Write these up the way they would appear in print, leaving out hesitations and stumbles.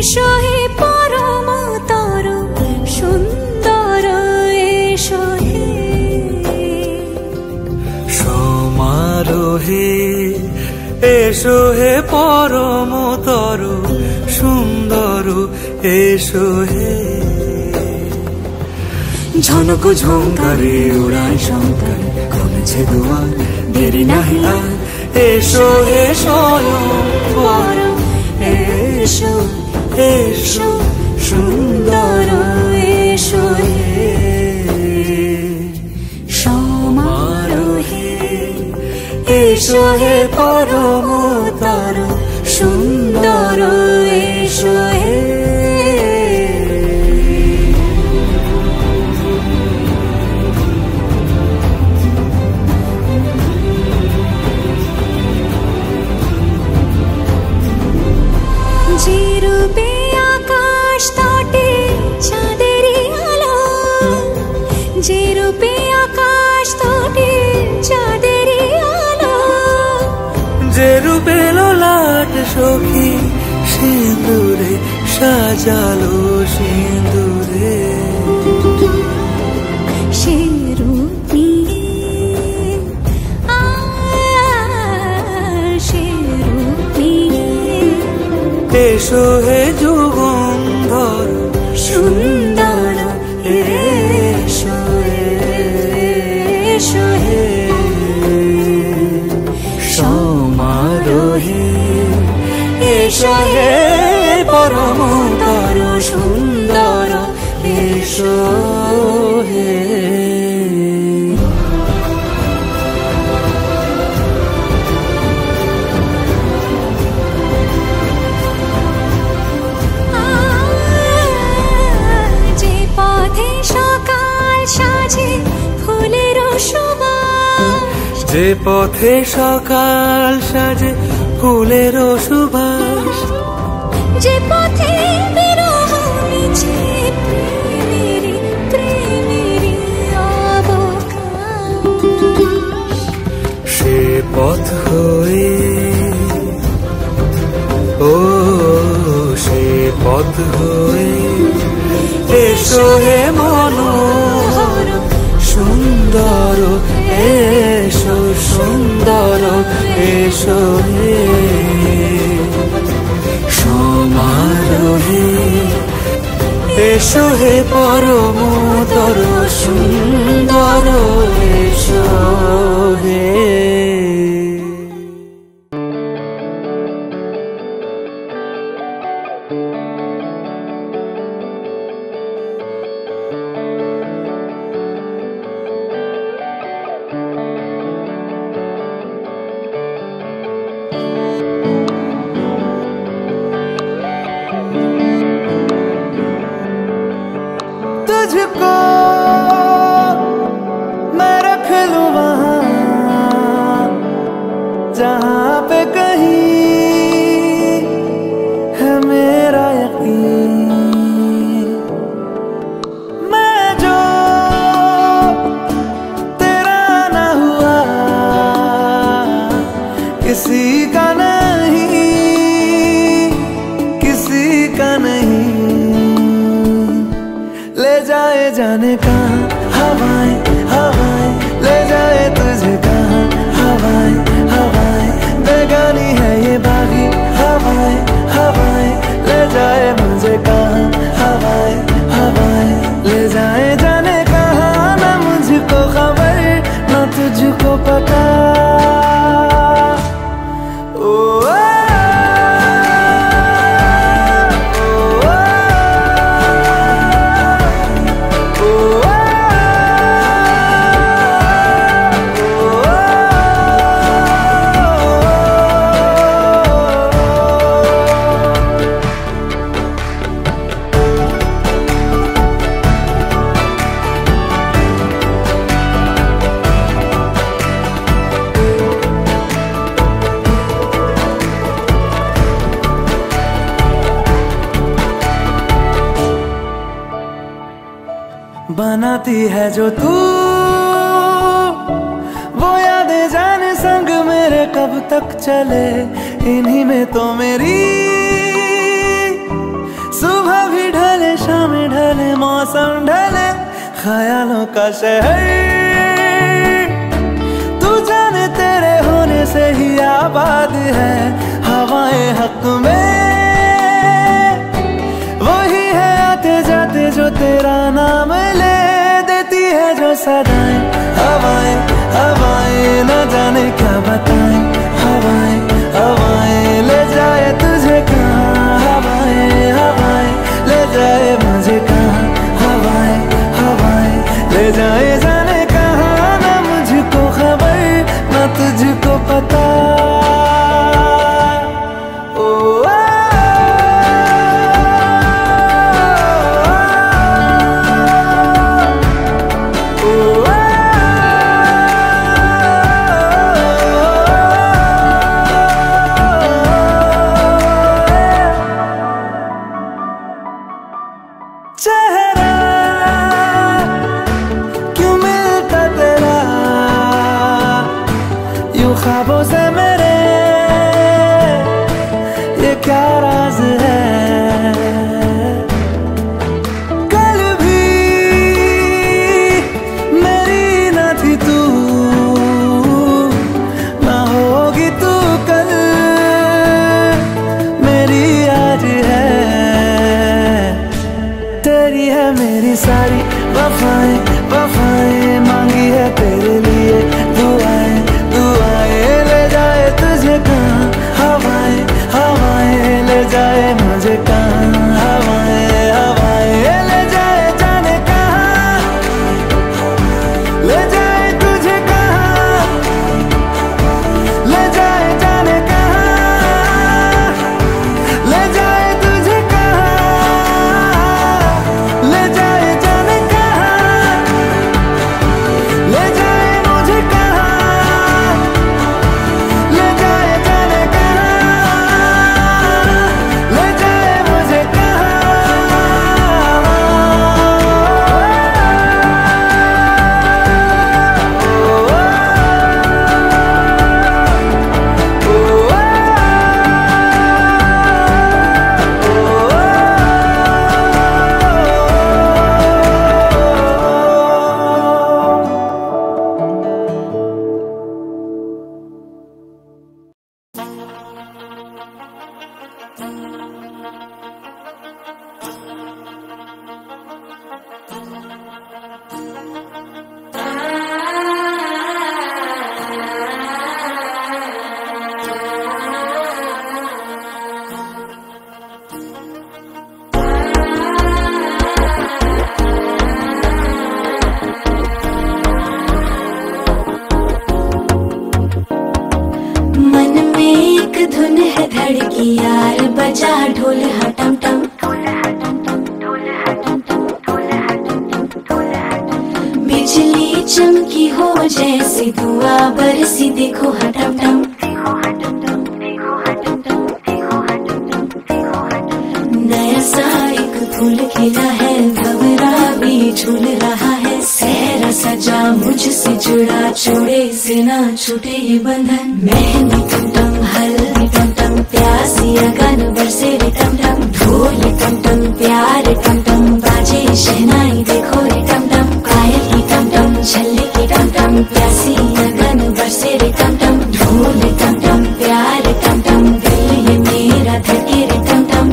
এসো হে পরম তর সুন্দর এসো হে সমারোহে এসো হে পরম তর সুন্দর এসো হে ঝনক ঝঙ্কারে উড়ায় শঙ্কার খুলেছে দুয়ার দেরি নাহি আর এসো হে স্বয়ংবর এসো এসো সুন্দর এসো হে সমারোহে এসো হে পরম তর সুন্দর এসো হে যে রূপে আকাশ তটে চাঁদেরই আলো যে রূপে আকাশ তটে চাঁদেরই আলো যে রূপে ললাট সখী সিঁদুরে সাজালো সিঁদুরে সে রূপ নিয়ে সে রূপ নিয়ে এসো হে যুগন্ধর সুন্দর এসো এসো হে সমারোহে এসো হে পরম তর সুন্দর এসো হে যে পথে সকাল সাজে ফুলের সুবাস যে পথে সকাল সাজে ফুলের সুবাস যে পথে বিরহ মিছে প্রেমেরই প্রেমেরই অবকাশ সে পথ হয়ে ও সে পথ হয়ে এসো হে মনোহর সুন্দর এসো সুন্দর এসো হে সমারোহে এসো হে পরম তর সুন্দর এসো হে तुझको मैं रख लूं वहां जहां पे कहीं है मेरा यकीन मैं जो तेरा ना हुआ किसी का नहीं किसी का नहीं ले जाए जाने कहाँ हवाएं हवाएं ले जाए तुझे कहाँ हवाएं हवाएं बेगानी है ये बागी हवाएं हवाएं ले जाए मुझे कहाँ हवाएं हवाएं ले जाए जाने कहाँ ना मुझको खबर ना तुझको पता ओ बनाती है जो तू वो यादें जाने संग मेरे कब तक चले इन्हीं में तो मेरी मौसम ढले ख्यालों का शहर, तू जाने तेरे होने से ही आबाद है हवाएं हक में, वही है आते जाते जो तेरा नाम ले देती है जो सदाएं। हवाएं हवाएं न जाने क्या बताएं, हवाएं हवाएं ले जाए तुझे कहाँ, हवाएं हवाएं ले जाए मुझे कहाँ, हवाएं हवाएं ले जाए जाने कहाँ, ना मुझको खबर ना तुझको पता। चेहरा क्यों मिलता तेरा यूं ख्वाबों से मेरे, ये क्या राज है। कल भी मेरी न थी तू, ना होगी तू कल मेरी आज है। तेरी है मेरी सारी वफाएं वफाएं, मांगी है तेरे लिए दुआएं दुआएं, ले जाए तुझे कहाँ, हवाएं हवाएं ले जाए मुझे कहाँ, हवाएं हवाएं ले जाए जाने कहाँ, ले जाए तुझे कहाँ, ले जाए जाने कहाँ, ले जाए तुझे कहाँ, ले जाए जाने कहाँ, ले जाए मुझे कहाँ, ले जाए जाने कहाँ, ले जाए मुझे कहाँ। मन में एक धुन है धड़की यार, बजा ढोल हटम टम, बिजली चमकी हो जैसे दुआ बरसी देखो हटम टम, नया सा एक फूल खिला है, भंवरा भी झूल रहा है, सहरा सजा मुझसे जुड़ा, छोड़े से ना छूटे ये बंधन, मेहंदी टम टम हल्दी टम टम, प्यासी अगन बरसे रे टम टम, ढोल टम टम प्यार टम टम, बाजे शहनाई देखो रे टम टम, पायल की टम टम छल्ले की टम टम, प्यासी अगन बरसे रे टम टम, ढोल टम टम प्यार टम टम, दिल ये मेरा धड़के रे टम टम।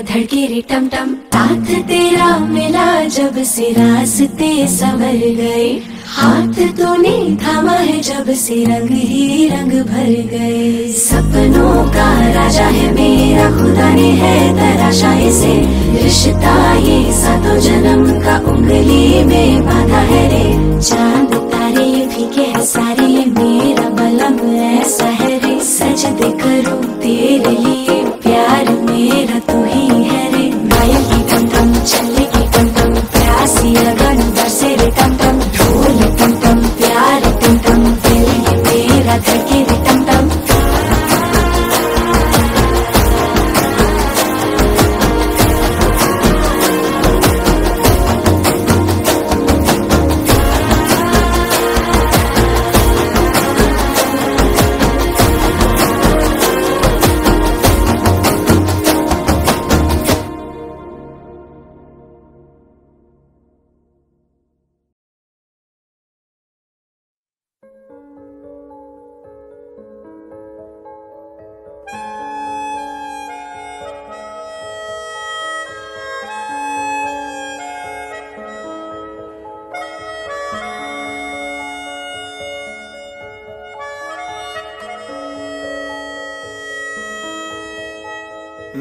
धड़के रे टम टम, साथ तेरा मिला जब से रास्ते संवर गए, हाथ तूने थामा है जब से रंग ही रंग भर गए। सपनों का राजा है मेरा खुदा ने है तराशा इसे, रिश्ता ये सातों जन्म का उंगली में बांधा है रे। चांद तारे ये फीके है सारे ये मेरा बलम ऐसा है रे। सजदे करूं तेरे लिए प्यार मेरा तू ही है रे। माया की टम टम चले की टम टम प्यासी लगन बरसे रे टम टम। ढोल टम टम प्यार टम टम दिल ये मेरा धड़के रे टम टम।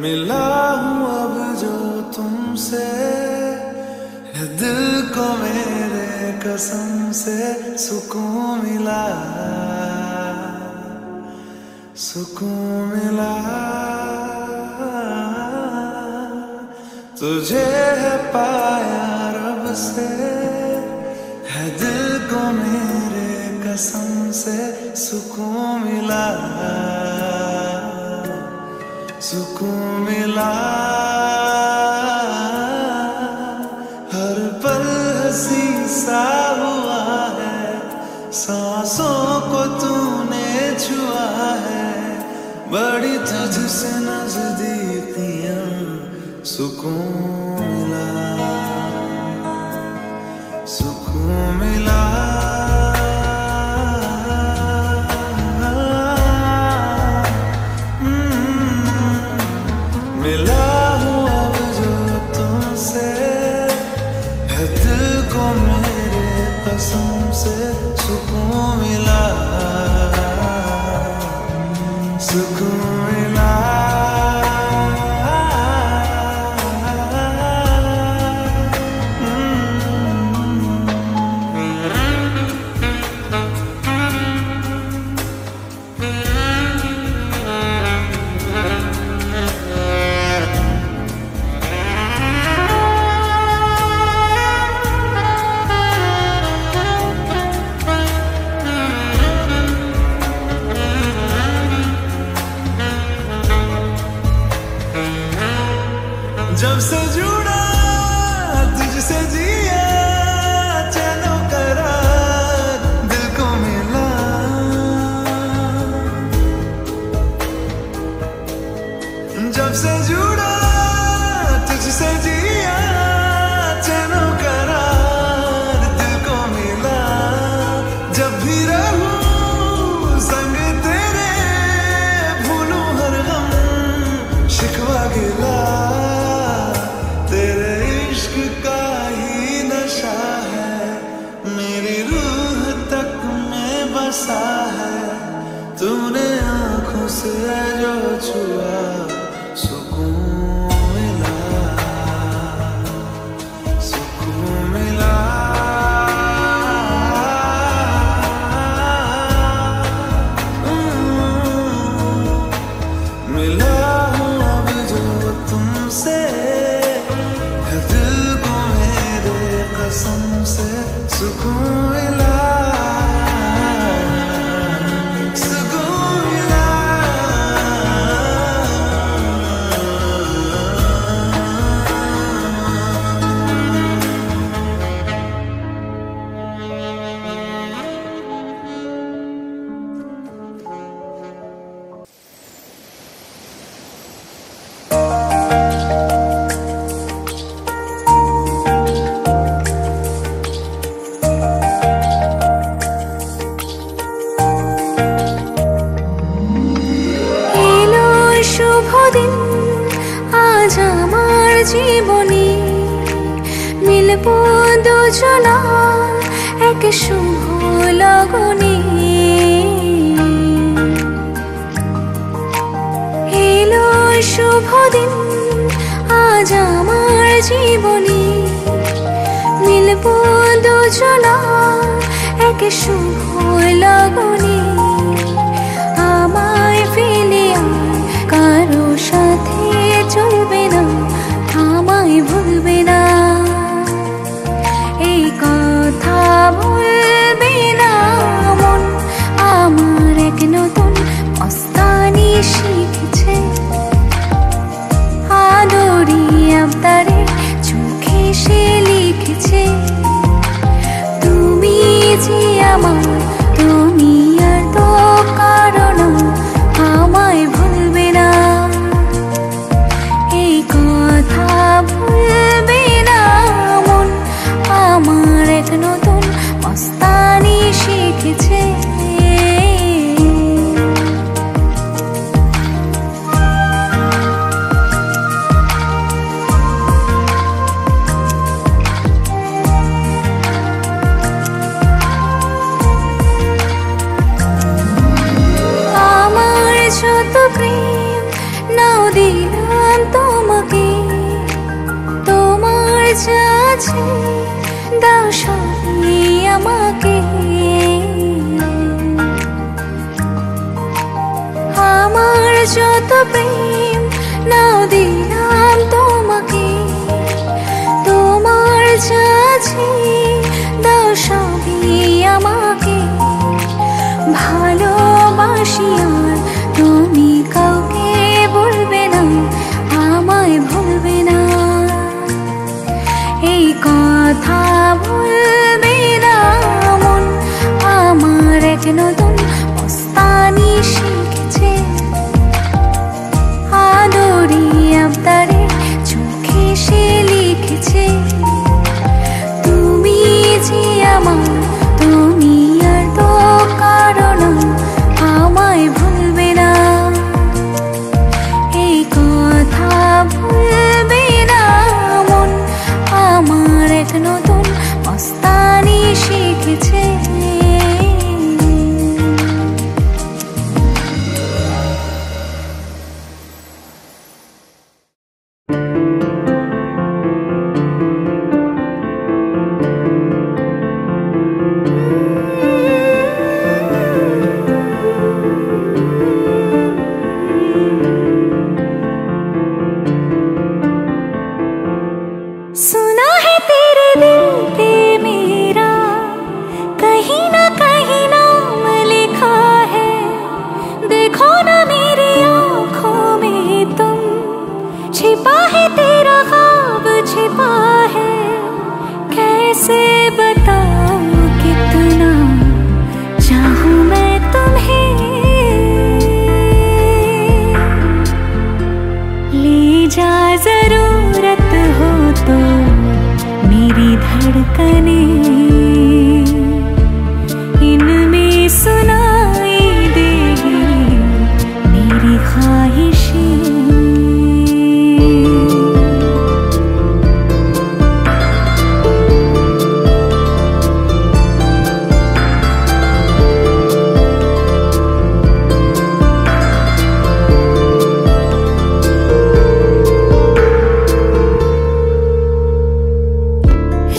मिला हूँ अब जो तुमसे है दिल को मेरे कसम से सुकून मिला, सुकून मिला। तुझे है पाया रब से है दिल को मेरे कसम से सुकून मिला, सुकून मिला। हर पल हंसी सा हुआ है, सांसों को तूने छुआ है। बड़ी तुझसे नजदीकियां सुकून मिला, सुकून मिला। मिला हूँ अब जो तुमसे है दिल को मेरे कसम से सुकून मिला, सुकून मिला। जब से जुड़ा तुझसे जिया चैनो करार दिल को मिला। जब से जुड़ा तुझसे जिया चैनो करार दिल को मिला। जब भी रहूं संग तेरे भूलूं हर गम शिकवा गिला। तूने आँखों से जो छुआ सुकून मिला, सुकून मिला। मिला हूँ अब जो तुमसे है दिल को मेरे कसम से सुकून मिला। জীবনে মিলবো দুজনা এক শুভ লগনে এলো শুভ দিন আজ আমার জীবনে মিলবো দুজনা এক শুভ লগনে আমায় ফেলে আর কারো সাথে চলবে না আমায় ভুলবে না এই কথা ভুলবে না মন আমার এক নতুন মস্তানি শিখেছে আদরি আবদারে চোখে সে লিখেছে তুমি যে আমার তুমি আর তো কারণ আমায় ভুলবে না এই কথা ভুলবে না মন আমার এক নতুন মস্তানি শিখেছে যত প্রেম নাও দিলাম তোমাকে তোমার যা আছে দাও সবই আমাকে আমার যত প্রেম নাও দিলাম তোমাকে তোমার যা আছে দাও সবই আমাকে ভালোবাসি আর তুমি কাউকে বলবে না আমায় ভুলবে না এই কথা ভুলবে না মন আমার এক নতুন মস্তানি শিখেছে আদরি আবদারে চোখে সে লিখেছে তুমি যে আমার তুমি আর তো কারণ আমায় ভুলবে না এই কথা ভুলবে না মন আমার এক নতুন মস্তানি শিখেছে सुना है तेरे दिल पे मेरा कहीं ना नाम लिखा है देखो ना मेरी आँखों में तुम छिपा है तेरा ख्वाब छिपा है कैसे बताऊं कितना चाहूं मैं तुम्हें ले जा जरूरत हो तो मेरी धड़कने इनमें सुनाई देगी मेरी ख्वाहिशें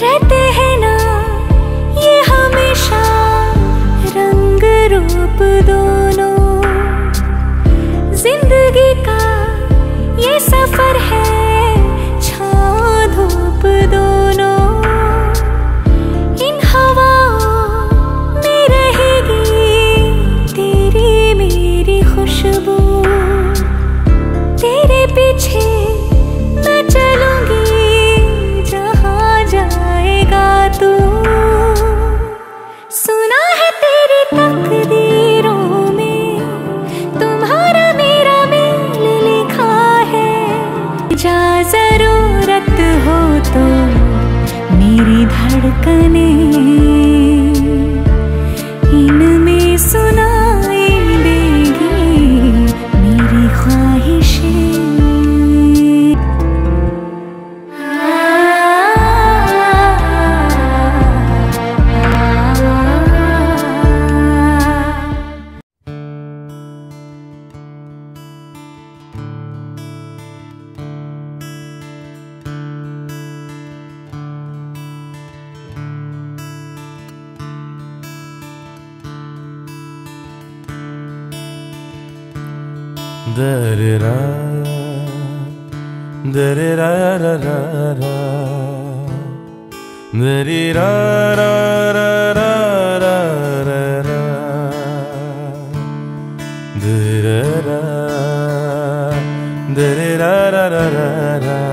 रहते हैं ना ये हमेशा रंग रूप दोनों जिंदगी का ये सफर है छाँव धूप दोनों इन हवाओं में रहेगी तेरी मेरी खुशबू तेरे पीछे मैं चलूंगी जहाँ जाएगा तू सुना है तेरी तकदीरों में तुम्हारा मेरा मेल लिखा है जा जरूरत हो तो मेरी धड़कने इनमें सुनाई देगी मेरी ख्वाहिशें Da-da-da, da-da-da-da-da-da, da-da-da-da-da-da-da, da-da-da, da-da-da-da-da-da,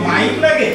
mic लगे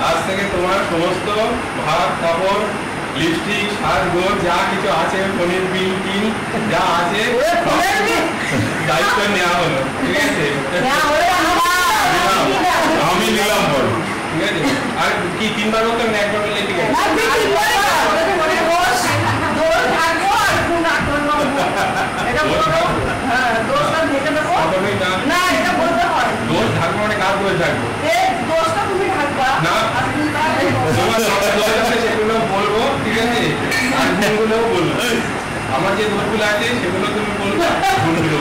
आज থেকে তোমার সমস্ত ভাত কাপড় লিপস্টিক সাজগোজ যা কিছু আছে ফোনের বিল টিল যা আছে দায়িত্ব নেওয়া হলো, ঠিক আছে? আমি নিলাম বল, ঠিক আছে? আর কি 3 বার মতো না 1 বার বললে ঠিক আছে? দোষ ঢাকবো মানে কার দোষ ঢাকবো? না তোমার দোষ আছে সেগুলো বলবো, ঠিক আছে? আর গুণগুলোও বলবো। আমার যে দোষগুলো আছে সেগুলো তুমি বলবো, গুণগুলো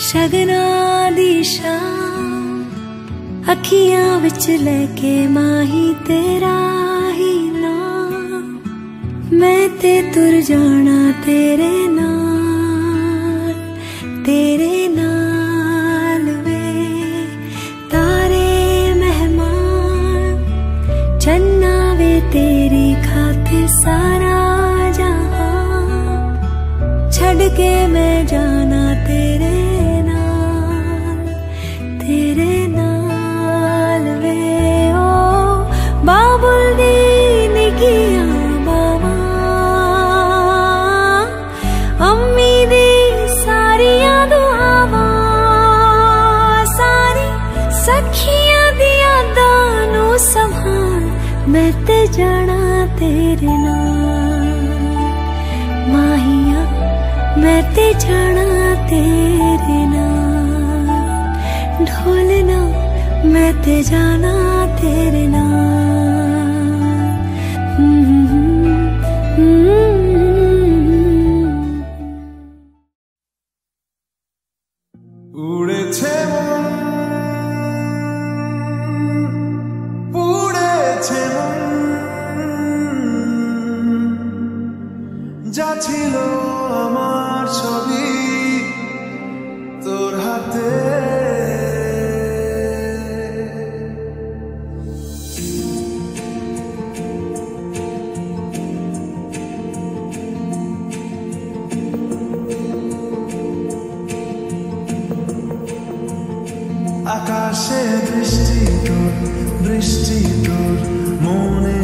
शगना दी शाम अखियां विच लेके माही तेरा ही नाम, मैं ते तुर जाना तेरे नाल वे। तारे मेहमान चन्ना वे तेरी खातिर सारा जहां, छड़ के मैं जाना तेरे नाल वे। ओ बाबुल दी निकिया बाबा अम्मी दी सारियां दुआवां, सारी सखियां दी यादां नू संभाल, मैं ते जाना तेरे नाल माहिया, मैं ते जाना तेरे नाल ढोलना, मैं ते जाना तेरे नाल। উড়েছে মন, পুড়েছে মন, যা ছিল আমার ছবি তোর হাতে। আকাশে বৃষ্টি তোর মনে